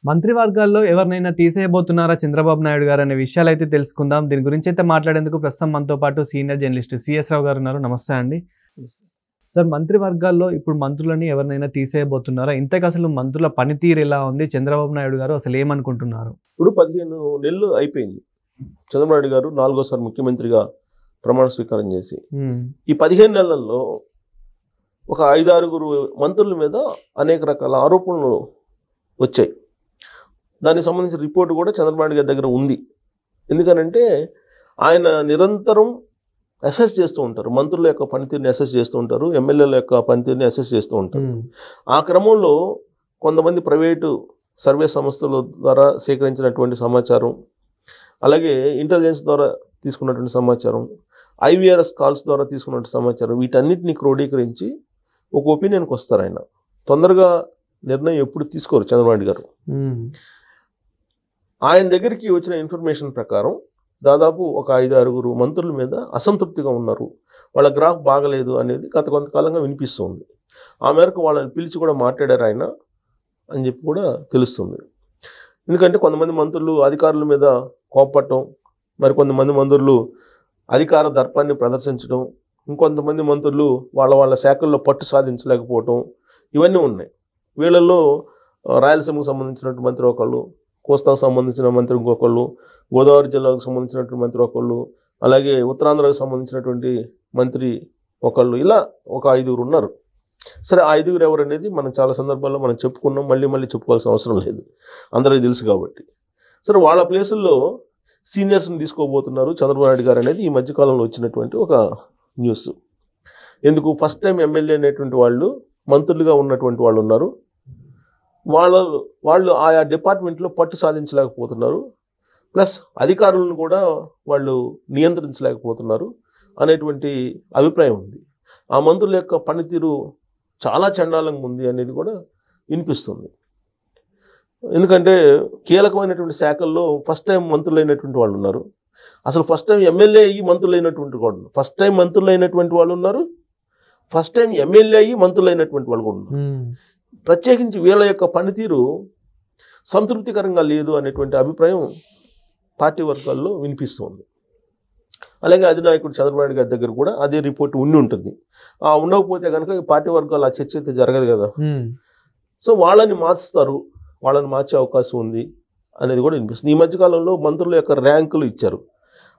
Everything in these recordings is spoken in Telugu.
మంత్రివర్గాల్లో ఎవరినైనా తీసేయబోతున్నారా చంద్రబాబు నాయుడు గారు అనే విషయాలు అయితే తెలుసుకుందాం. దీని గురించి అయితే మాట్లాడేందుకు ప్రస్తుతం మనతో పాటు సీనియర్ జర్నలిస్ట్ సిఎస్ రావు గారు ఉన్నారు. నమస్తే అండి సార్. మంత్రివర్గాల్లో ఇప్పుడు మంత్రులని ఎవరినైనా తీసేయబోతున్నారా? ఇంతకు అసలు మంత్రుల పనితీరు ఎలా ఉంది? చంద్రబాబు నాయుడు గారు అసలు ఏమనుకుంటున్నారు? ఇప్పుడు 15 నెలలు అయిపోయింది చంద్రబాబు నాయుడు గారు 4వ సారి ముఖ్యమంత్రిగా ప్రమాణ స్వీకారం చేసి. ఈ 15 నెలల్లో ఒక 5-6 మంత్రుల మీద అనేక రకాల ఆరోపణలు వచ్చాయి. దానికి సంబంధించిన రిపోర్టు కూడా చంద్రబాబు నాయుడు గారి దగ్గర ఉంది. ఎందుకనంటే ఆయన నిరంతరం అసెస్ చేస్తూ ఉంటారు, మంత్రుల యొక్క పనితీరుని అసెస్ చేస్తూ ఉంటారు, ఎమ్మెల్యేల యొక్క పనితీరుని అసెస్ చేస్తూ ఉంటారు. ఆ క్రమంలో కొంతమంది ప్రైవేటు సర్వే సంస్థల ద్వారా సేకరించినటువంటి సమాచారం, అలాగే ఇంటెలిజెన్స్ ద్వారా తీసుకున్నటువంటి సమాచారం, ఐవీఆర్ఎస్ కాల్స్ ద్వారా తీసుకున్నటువంటి సమాచారం, వీటన్నిటిని క్రోడీకరించి ఒక ఒపీనియన్కి వస్తారు. ఆయన తొందరగా నిర్ణయం ఎప్పుడు తీసుకోరు చంద్రబాబు నాయుడు గారు. ఆయన దగ్గరికి వచ్చిన ఇన్ఫర్మేషన్ ప్రకారం దాదాపు ఒక 5-6 మంత్రుల మీద అసంతృప్తిగా ఉన్నారు, వాళ్ళ గ్రాఫ్ బాగలేదు అనేది గత కొంతకాలంగా వినిపిస్తుంది. ఆ మేరకు వాళ్ళని పిలిచి కూడా మాట్లాడారు ఆయన అని చెప్పి కూడా తెలుస్తుంది. ఎందుకంటే కొంతమంది మంత్రులు అధికారుల మీద కోపపడటం, మరికొంతమంది మంత్రులు అధికార దర్పాన్ని ప్రదర్శించడం, ఇంకొంతమంది మంత్రులు వాళ్ళ శాఖల్లో పట్టు సాధించలేకపోవటం, ఇవన్నీ ఉన్నాయి. వీళ్ళల్లో రాయలసీమకు సంబంధించినటువంటి మంత్రి ఒకళ్ళు, కోస్తాకు సంబంధించిన మంత్రి ఇంకొకళ్ళు, గోదావరి జిల్లాకు సంబంధించినటువంటి మంత్రి ఒకళ్ళు, అలాగే ఉత్తరాంధ్రకు సంబంధించినటువంటి మంత్రి ఒకళ్ళు, ఇలా ఒక 5 ఉన్నారు. సరే, ఆ 5 ఎవరు అనేది మనం చాలా సందర్భాల్లో మనం చెప్పుకున్నాం, మళ్ళీ చెప్పుకోవాల్సిన అవసరం లేదు, అందరికీ తెలుసు కాబట్టి. సరే, వాళ్ళ ప్లేసుల్లో సీనియర్స్ని తీసుకోబోతున్నారు చంద్రబాబు నాయుడు గారు అనేది ఈ మధ్యకాలంలో వచ్చినటువంటి ఒక న్యూస్. ఎందుకు ఫస్ట్ టైం ఎమ్మెల్యే అనేటువంటి వాళ్ళు మంత్రులుగా ఉన్నటువంటి వాళ్ళు ఉన్నారు, వాళ్ళు ఆయా డిపార్ట్మెంట్లో పట్టు సాధించలేకపోతున్నారు, ప్లస్ అధికారులను కూడా వాళ్ళు నియంత్రించలేకపోతున్నారు అనేటువంటి అభిప్రాయం ఉంది. ఆ మంత్రుల యొక్క పనితీరు చాలా చండాలంగా ఉంది అనేది కూడా వినిపిస్తుంది. ఎందుకంటే కీలకమైనటువంటి శాఖల్లో ఫస్ట్ టైం మంత్రులు అయినటువంటి వాళ్ళు ఉన్నారు, అసలు ఫస్ట్ టైం ఎమ్మెల్యే అయ్యి మంత్రులు అయినటువంటి వాళ్ళు, ఫస్ట్ టైం మంత్రులు అయినటువంటి వాళ్ళు ఉన్నారు, ఫస్ట్ టైం ఎమ్మెల్యే అయ్యి మంత్రులు అయినటువంటి వాళ్ళు కూడా ఉన్నారు. ప్రత్యేకించి వీళ్ళ యొక్క పనితీరు సంతృప్తికరంగా లేదు అనేటువంటి అభిప్రాయం పార్టీ వర్గాల్లో వినిపిస్తుంది. అలాగే అధినాయకుడు చంద్రబాబు నాయుడు గారి దగ్గర కూడా అదే రిపోర్ట్ ఉంటుంది. ఉండకపోతే కనుక పార్టీ వర్గాలు ఆ చర్చ అయితే జరగదు కదా. సో వాళ్ళని మార్చే అవకాశం ఉంది అనేది కూడా వినిపిస్తుంది. ఈ మధ్యకాలంలో మంత్రుల యొక్క ర్యాంకులు ఇచ్చారు.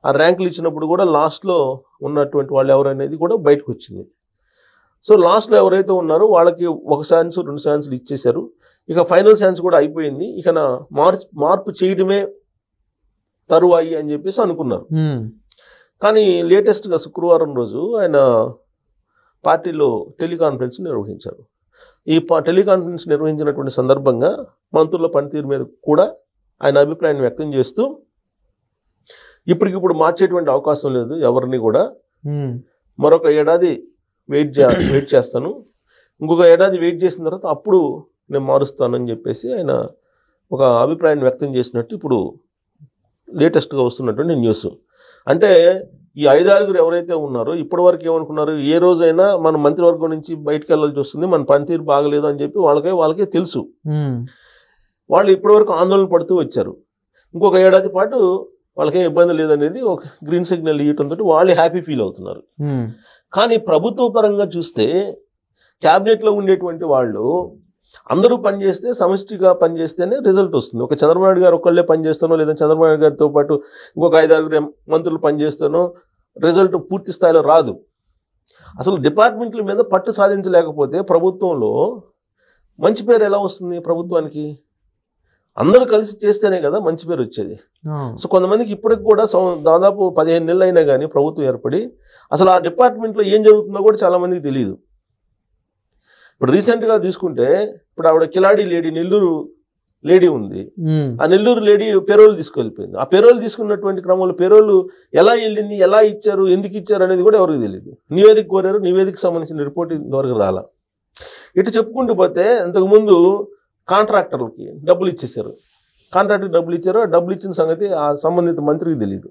ఆ ర్యాంకులు ఇచ్చినప్పుడు కూడా లాస్ట్లో ఉన్నటువంటి వాళ్ళు ఎవరనేది కూడా బయటకు వచ్చింది. సో లాస్ట్లో ఎవరైతే ఉన్నారో వాళ్ళకి 1 ఛాన్స్ 2 ఛాన్సులు ఇచ్చేశారు. ఇక ఫైనల్ ఛాన్స్ కూడా అయిపోయింది, ఇక మార్పు చేయడమే తరువాయి అని చెప్పేసి అనుకున్నారు. కానీ లేటెస్ట్గా శుక్రవారం రోజు ఆయన పార్టీలో టెలికాన్ఫరెన్స్ నిర్వహించారు. ఈ టెలికాన్ఫరెన్స్ నిర్వహించినటువంటి సందర్భంగా మంత్రుల పనితీరు మీద కూడా ఆయన అభిప్రాయాన్ని వ్యక్తం చేస్తూ ఇప్పటికిప్పుడు మార్చేటువంటి అవకాశం లేదు ఎవరిని కూడా, మరొక ఏడాది వెయిట్ చేస్తాను, ఇంకొక ఏడాది వెయిట్ చేసిన తర్వాత అప్పుడు నేను మారుస్తానని చెప్పేసి ఆయన ఒక అభిప్రాయాన్ని వ్యక్తం చేసినట్టు ఇప్పుడు లేటెస్ట్గా వస్తున్నటువంటి న్యూస్. అంటే ఈ 5-6 ఎవరైతే ఉన్నారో ఇప్పటివరకు ఏమనుకున్నారు, ఏ రోజైనా మన మంత్రివర్గం నుంచి బయటకు వెళ్ళాల్సి వస్తుంది, మన పనితీరు బాగలేదు అని చెప్పి వాళ్ళకే తెలుసు. వాళ్ళు ఇప్పటివరకు ఆందోళన పడుతూ వచ్చారు. ఇంకొక ఏడాది పాటు వాళ్ళకేం ఇబ్బంది లేదనేది ఒక గ్రీన్ సిగ్నల్ ఇవ్వడంతో వాళ్ళు హ్యాపీ ఫీల్ అవుతున్నారు. కానీ ప్రభుత్వ పరంగా చూస్తే క్యాబినెట్లో ఉండేటువంటి వాళ్ళు అందరూ పనిచేస్తే, సమిష్టిగా పనిచేస్తేనే రిజల్ట్ వస్తుంది. ఒక చంద్రబాబు నాయుడు గారు ఒక్కళ్ళే పనిచేస్తానో, లేదా చంద్రబాబు నాయుడు గారితో పాటు ఇంకొక 5-6 మంత్రులు పనిచేస్తానో రిజల్ట్ పూర్తి స్థాయిలో రాదు. అసలు డిపార్ట్మెంట్ల మీద పట్టు సాధించలేకపోతే ప్రభుత్వంలో మంచి పేరు ఎలా వస్తుంది? ప్రభుత్వానికి అందరూ కలిసి చేస్తేనే కదా మంచి పేరు వచ్చేది. సో కొంతమందికి ఇప్పటికి కూడా దాదాపు 15 నెలలు అయినా కానీ ప్రభుత్వం ఏర్పడి అసలు ఆ డిపార్ట్మెంట్లో ఏం జరుగుతుందో కూడా చాలామందికి తెలియదు. ఇప్పుడు రీసెంట్గా తీసుకుంటే ఇప్పుడు ఆవిడ కిలాడి లేడీ, నెల్లూరు లేడీ ఉంది, ఆ నెల్లూరు లేడీ పేరోల్ తీసుకెళ్ళిపోయింది. ఆ పేరోల్ తీసుకున్నటువంటి క్రమంలో పేరోల్ ఎలా వెళ్ళింది, ఎలా ఇచ్చారు, ఎందుకు ఇచ్చారు అనేది కూడా ఎవరికి తెలియదు. నివేదిక కోరారు, నివేదికకు సంబంధించిన రిపోర్ట్ ఇంతవరకు రాలా. ఇటు చెప్పుకుంటూ పోతే ఇంతకుముందు కాంట్రాక్టర్లకి డబ్బులు ఇచ్చేసారు, కాంట్రాక్టర్కి డబ్బులు ఇచ్చారు. ఆ డబ్బులు ఇచ్చిన సంగతి ఆ సంబంధిత మంత్రికి తెలియదు.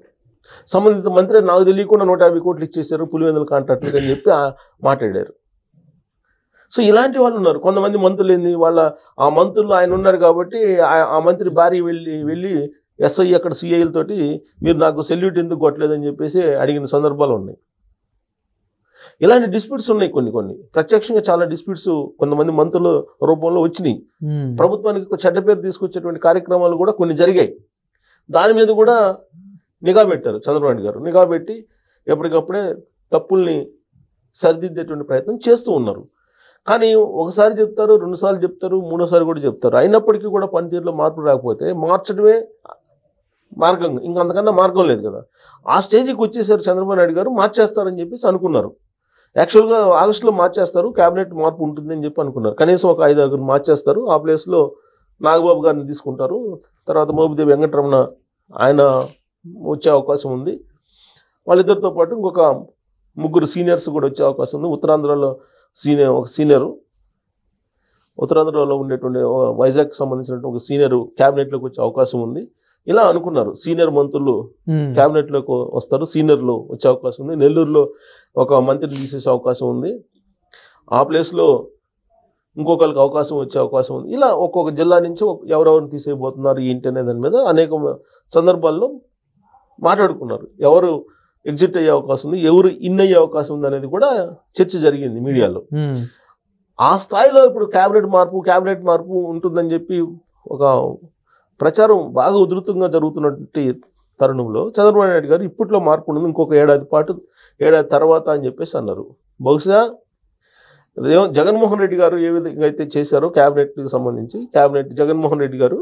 సంబంధిత మంత్రి నాకు తెలియకుండా 150 కోట్లు ఇచ్చేసారు పులివెందుల కాంట్రాక్టర్కి అని చెప్పి మాట్లాడారు. సో ఇలాంటి వాళ్ళు ఉన్నారు. కొంతమంది మంత్రులు ఏంది, వాళ్ళ ఆ మంత్రులు ఆయన ఉన్నారు కాబట్టి ఆ మంత్రి భార్య వెళ్ళి ఎస్ఐ అక్కడ సిఐలతోటి మీరు నాకు సెల్యూట్ ఎందుకు కొట్టలేదని చెప్పేసి అడిగిన సందర్భాలు ఉన్నాయి. ఇలాంటి డిస్ప్యూట్స్ ఉన్నాయి. కొన్ని ప్రత్యక్షంగా చాలా డిస్ప్యూట్స్ కొంతమంది మంత్రుల రూపంలో వచ్చినాయి. ప్రభుత్వానికి చెడ్డ పేరు తీసుకొచ్చేటువంటి కార్యక్రమాలు కూడా కొన్ని జరిగాయి. దాని మీద కూడా నిఘా పెట్టారు చంద్రబాబు నాయుడు గారు. నిఘా పెట్టి ఎప్పటికప్పుడే తప్పుల్ని సరిదిద్దేటువంటి ప్రయత్నం చేస్తూ ఉన్నారు. కానీ ఒకసారి చెప్తారు, రెండుసార్లు చెప్తారు, మూడోసారి కూడా చెప్తారు. అయినప్పటికీ కూడా పనితీరులో మార్పు రాకపోతే మార్చడమే మార్గం, ఇంకా అంతకన్నా మార్గం లేదు కదా. ఆ స్టేజ్కి వచ్చేసారు చంద్రబాబు నాయుడు గారు. మార్చేస్తారని చెప్పేసి అనుకున్నారు. యాక్చువల్గా ఆగస్టులో మార్చేస్తారు, క్యాబినెట్ మార్పు ఉంటుందని చెప్పి అనుకున్నారు. కనీసం ఒక 5-6 మార్చేస్తారు. ఆ ప్లేస్లో నాగబాబు గారిని తీసుకుంటారు. తర్వాత మోపిదేవి వెంకటరమణ ఆయన వచ్చే అవకాశం ఉంది. వాళ్ళిద్దరితో పాటు ఇంకొక 3 సీనియర్స్ కూడా వచ్చే అవకాశం ఉంది. ఉత్తరాంధ్రలో ఒక సీనియరు, ఉత్తరాంధ్రలో ఉండేటువంటి వైజాగ్కి సంబంధించినటువంటి ఒక సీనియర్ క్యాబినెట్లోకి వచ్చే అవకాశం ఉంది. ఇలా అనుకున్నారు. సీనియర్ మంత్రులు క్యాబినెట్లోకి వస్తారు, సీనియర్లు వచ్చే అవకాశం ఉంది. నెల్లూరులో ఒక మంత్రిని తీసేసే అవకాశం ఉంది. ఆ ప్లేస్లో ఇంకొకరికి అవకాశం వచ్చే అవకాశం ఉంది. ఇలా ఒక్కొక్క జిల్లా నుంచి ఎవరెవరిని తీసేయబోతున్నారు ఏంటి అనే దాని మీద అనేక సందర్భాల్లో మాట్లాడుకున్నారు. ఎవరు ఎగ్జిట్ అయ్యే అవకాశం ఉంది, ఎవరు ఇన్ అయ్యే అవకాశం ఉంది అనేది కూడా చర్చ జరిగింది మీడియాలో. ఆ స్థాయిలో ఇప్పుడు క్యాబినెట్ మార్పు ఉంటుందని చెప్పి ఒక ప్రచారం బాగా ఉధృతంగా జరుగుతున్నటువంటి తరుణంలో చంద్రబాబు నాయుడు గారు ఇప్పట్లో మార్పు ఉండదు, ఇంకొక ఏడాది తర్వాత అని చెప్పేసి అన్నారు. బహుశా జగన్మోహన్ రెడ్డి గారు ఏ విధంగా అయితే చేశారో క్యాబినెట్కి సంబంధించి, జగన్మోహన్ రెడ్డి గారు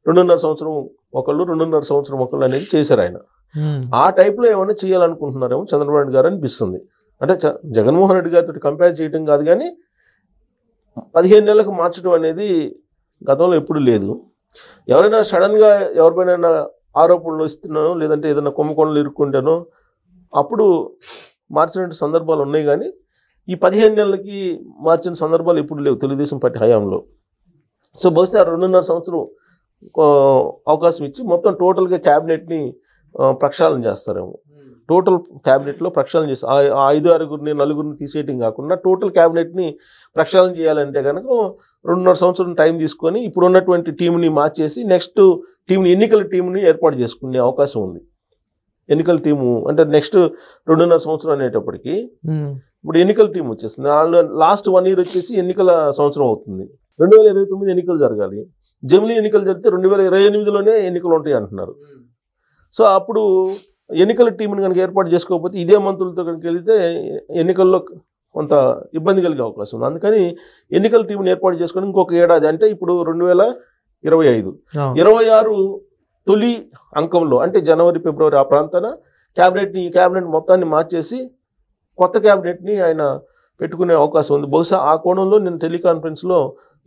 2.5 సంవత్సరం ఒకళ్ళు, 2.5 సంవత్సరం ఒకళ్ళు అనేది చేశారు ఆయన. ఆ టైప్లో ఏమైనా చేయాలనుకుంటున్నారేమో చంద్రబాబు నాయుడు గారు అనిపిస్తుంది. అంటే జగన్మోహన్ రెడ్డి గారితో కంపేర్ చేయడం కాదు, కానీ 15 నెలలకు మార్చడం అనేది గతంలో ఎప్పుడు లేదు. ఎవరైనా సడన్గా ఎవరిపైనా ఆరోపణలు ఇస్తున్నానో లేదంటే ఏదైనా కుంభకోణాలు ఇరుక్కుంటానో అప్పుడు మార్చినటువంటి సందర్భాలు ఉన్నాయి. కానీ ఈ 15 నెలలకి మార్చిన సందర్భాలు ఎప్పుడు లేవు తెలుగుదేశం పార్టీ హయాంలో. సో బహుశా 2.5 సంవత్సరం అవకాశం ఇచ్చి మొత్తం టోటల్గా క్యాబినెట్ని ప్రక్షాళన చేస్తారేమో. టోటల్ క్యాబినెట్లో ప్రక్షాళన చేసి 5-6 నలుగురిని తీసేయటం కాకుండా టోటల్ క్యాబినెట్ని ప్రక్షాళన చేయాలంటే కనుక 2.5 సంవత్సరం టైం తీసుకొని ఇప్పుడు ఉన్నటువంటి టీంని మార్చేసి నెక్స్ట్ ఎన్నికల టీంని ఏర్పాటు చేసుకునే అవకాశం ఉంది. ఎన్నికల టీము అంటే నెక్స్ట్ 2.5 సంవత్సరం అనేటప్పటికి ఇప్పుడు ఎన్నికల టీం వచ్చేస్తుంది. లాస్ట్ 1 year వచ్చేసి ఎన్నికల సంవత్సరం అవుతుంది. 2029 ఎన్నికలు జరగాలి. జమిలీ ఎన్నికలు జరిగితే 2028లోనే ఎన్నికలు ఉంటాయి అంటున్నారు. సో అప్పుడు ఎన్నికల టీంని కనుక ఏర్పాటు చేసుకోకపోతే ఇదే మంత్రులతో కనుక వెళితే ఎన్నికల్లో కొంత ఇబ్బంది కలిగే అవకాశం ఉంది. అందుకని ఎన్నికల టీంని ఏర్పాటు చేసుకొని ఇంకొక ఏడాది అంటే ఇప్పుడు 2025, 26 తొలి అంకంలో అంటే జనవరి, ఫిబ్రవరి ఆ ప్రాంతాన క్యాబినెట్ మొత్తాన్ని మార్చేసి కొత్త క్యాబినెట్ని ఆయన పెట్టుకునే అవకాశం ఉంది. బహుశా ఆ కోణంలో నేను టెలికాన్ఫరెన్స్లో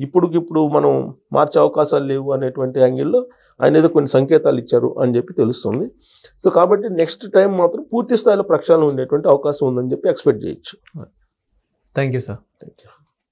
ఇప్పుడు మనం మార్చే అవకాశాలు లేవు అనేటువంటి యాంగిల్లో ఆయన ఏదో కొన్ని సంకేతాలు ఇచ్చారు అని చెప్పి తెలుస్తుంది. సో కాబట్టి నెక్స్ట్ టైం మాత్రం పూర్తి స్థాయిలో ప్రక్షాళన ఉండేటువంటి అవకాశం ఉందని చెప్పి ఎక్స్పెక్ట్ చేయొచ్చు. Thank you sir. Thank you.